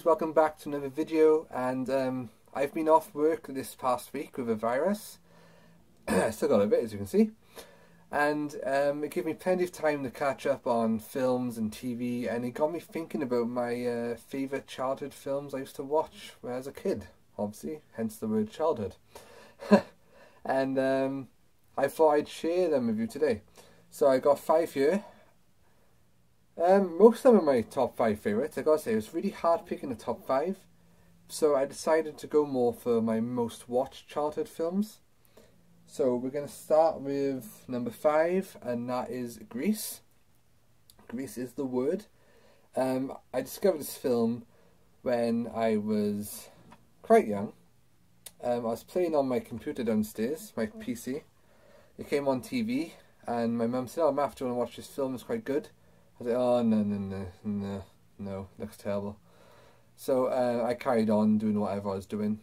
guys, welcome back to another video. And I've been off work this past week with a virus. Still got a bit, as you can see, and it gave me plenty of time to catch up on films and TV, and it got me thinking about my favourite childhood films I used to watch when I was a kid, obviously, hence the word childhood. And I thought I'd share them with you today. So I got 5 here. Most of them are my top 5 favourites. I gotta say, it was really hard picking the top 5, so I decided to go more for my most watched childhood films. So we're going to start with number 5, and that is Grease. Grease is the word. I discovered this film when I was quite young. I was playing on my computer downstairs, my PC. It came on TV, and my mum said, "Oh, Matt, do you want to watch this film? It's quite good." I was like, "Oh, no, looks terrible." So I carried on doing whatever I was doing,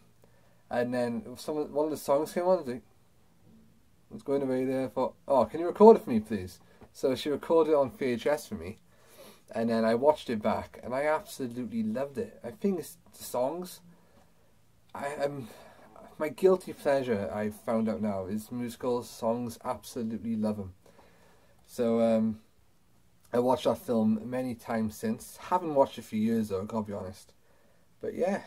and then one of the songs came on. I was like, I was going away there. I thought, "Oh, can you record it for me, please?" So she recorded it on VHS for me, and then I watched it back, and I absolutely loved it. I think it's the songs. My guilty pleasure, I've found out now, is musical songs. Absolutely love them. So I watched that film many times since. Haven't watched it for years though, gotta be honest. But yeah,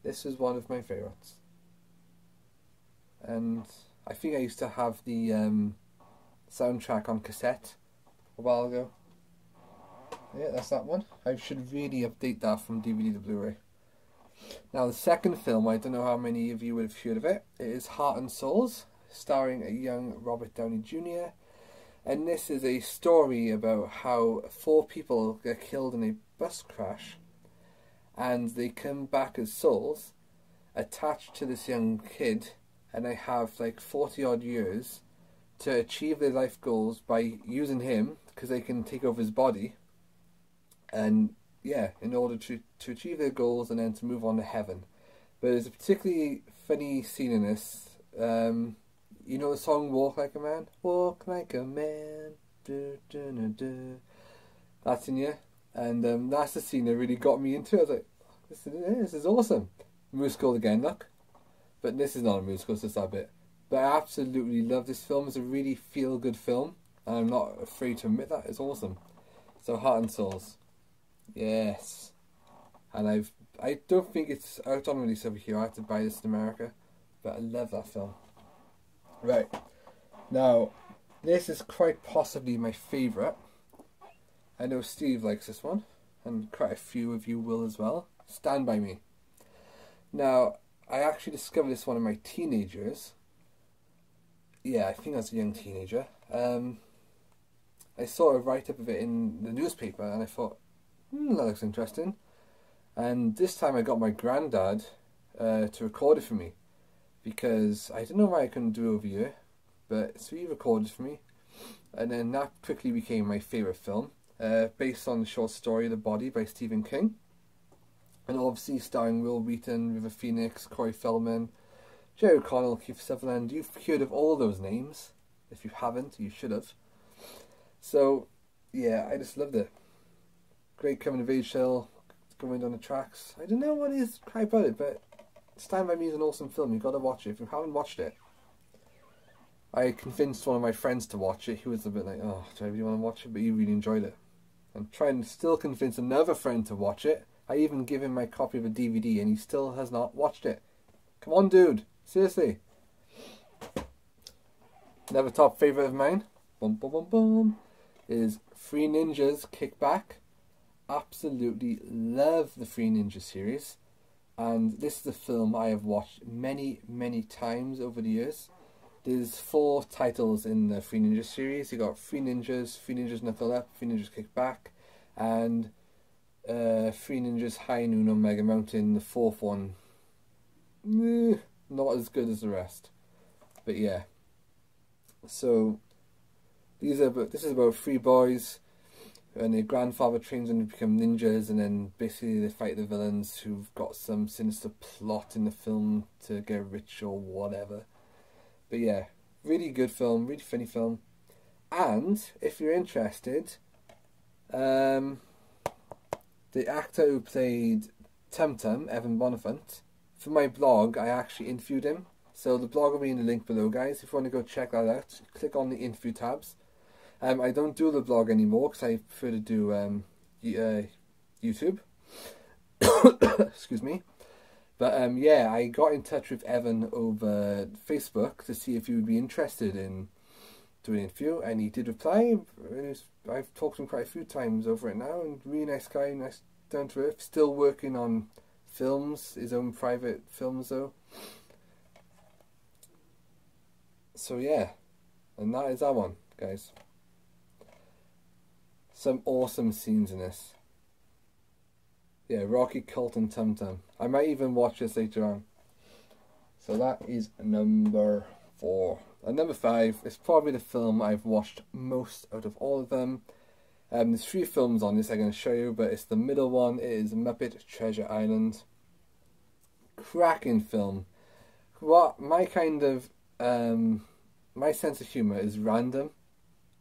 this is one of my favourites. And I think I used to have the soundtrack on cassette a while ago. Yeah, that's that one. I should really update that from DVD to Blu-ray. Now the second film, I don't know how many of you would have heard of it. It is Heart and Souls, starring a young Robert Downey Jr. And this is a story about how 4 people get killed in a bus crash, and they come back as souls attached to this young kid, and they have like 40 odd years to achieve their life goals by using him, because they can take over his body, and yeah, in order to achieve their goals and then to move on to heaven. But there's a particularly funny scene in this. You know the song "Walk Like a Man"? Walk like a man. Du, du, du, du. That's in here. And that's the scene that really got me into it. I was like, this is awesome. Musical again, look. But this is not a musical, it's just that bit. But I absolutely love this film. It's a really feel-good film, and I'm not afraid to admit that. It's awesome. So Heart and Souls. Yes. And I don't think it's out on release over here. I have to buy this in America. But I love that film. Right. Now, this is quite possibly my favourite. I know Steve likes this one, and quite a few of you will as well. Stand By Me. Now, I actually discovered this one in my teenage years. Yeah, I think I was a young teenager. I saw a write-up of it in the newspaper, and I thought, that looks interesting. And this time I got my granddad to record it for me, because I don't know why I couldn't do it over here, but so he recorded for me, and then that quickly became my favourite film, based on the short story The Body by Stephen King, and obviously starring Will Wheaton, River Phoenix, Corey Feldman, Jerry O'Connell, Keith Sutherland. You've heard of all those names. If you haven't, you should have. So yeah, I just loved it. Great coming of age tale, going down the tracks. I don't know what is quite about it, but Stand By Me is an awesome film. You've got to watch it if you haven't watched it. I convinced one of my friends to watch it. He was a bit like, "Oh, do I really want to watch it?" But he really enjoyed it. I'm trying to still convince another friend to watch it. I even give him my copy of a DVD, and he still has not watched it. Come on, dude. Seriously. Another top favourite of mine, bum bum bum bum, is Three Ninjas Kick Back. Absolutely love the Three Ninjas series, and this is a film I have watched many times over the years. There's 4 titles in the Three Ninjas series. You got Three Ninjas Knuckle Up, Three Ninjas Kick Back, and Three Ninjas High Noon on Mega Mountain. The 4th one, not as good as the rest, but yeah. So this is about 3 boys, and their grandfather trains them to become ninjas, and then basically they fight the villains who've got some sinister plot in the film to get rich or whatever. But yeah, really good film, really funny film. And if you're interested, the actor who played Tum Tum, Evan Bonifant. For my blog, I actually interviewed him. So the blog will be in the link below, guys. If you want to go check that out, click on the interview tabs. I don't do the blog anymore because I prefer to do YouTube. Excuse me. But yeah, I got in touch with Evan over Facebook to see if he would be interested in doing an interview, and he did reply. I've talked to him quite a few times over it now, and really nice guy, nice, down to earth. Still working on films, his own private films though. So yeah, and that is that one, guys. Some awesome scenes in this. Yeah, Rocky, Colt and Tum Tum. I might even watch this later on. So that is number 4. And number 5 is probably the film I've watched most out of all of them. There's 3 films on this I'm going to show you, but it's the middle one. It is Muppet Treasure Island. Cracking film. What my kind of my sense of humour is random.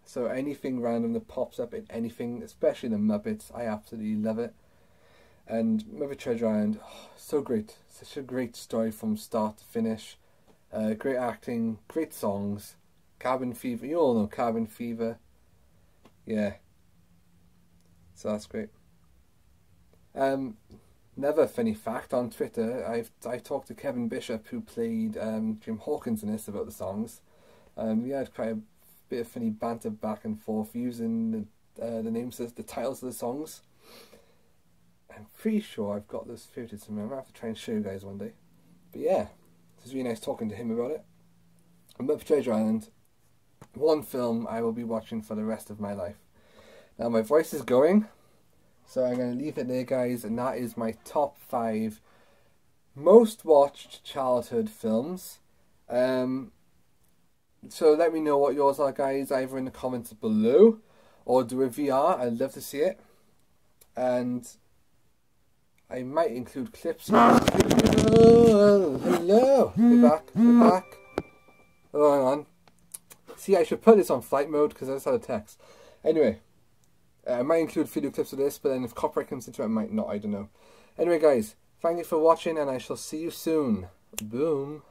So anything random that pops up in anything, especially the Muppets, I absolutely love it. And Muppet Treasure Island, oh, so great. Such a great story from start to finish. Great acting, great songs. Cabin Fever, you all know Cabin Fever. Yeah. So that's great. Another funny fact on Twitter, I talked to Kevin Bishop, who played Jim Hawkins in this, about the songs. We had quite a bit of funny banter back and forth using the names, the titles of the songs. I'm pretty sure I've got this footage somewhere. I'm going to have to try and show you guys one day. But yeah, it was really nice talking to him about it. And Muppet Treasure Island, one film I will be watching for the rest of my life. Now my voice is going, so I'm going to leave it there, guys, and that is my top 5 most watched childhood films. So let me know what yours are, guys, either in the comments below or do a VR. I'd love to see it. And I might include clips. Oh, hello. We're back. We're back. Oh, hang on. See, I should put this on flight mode because I just had a text. Anyway, I might include video clips of this, but then if copyright comes into it, I might not. I don't know. Anyway, guys, thank you for watching, and I shall see you soon. Boom.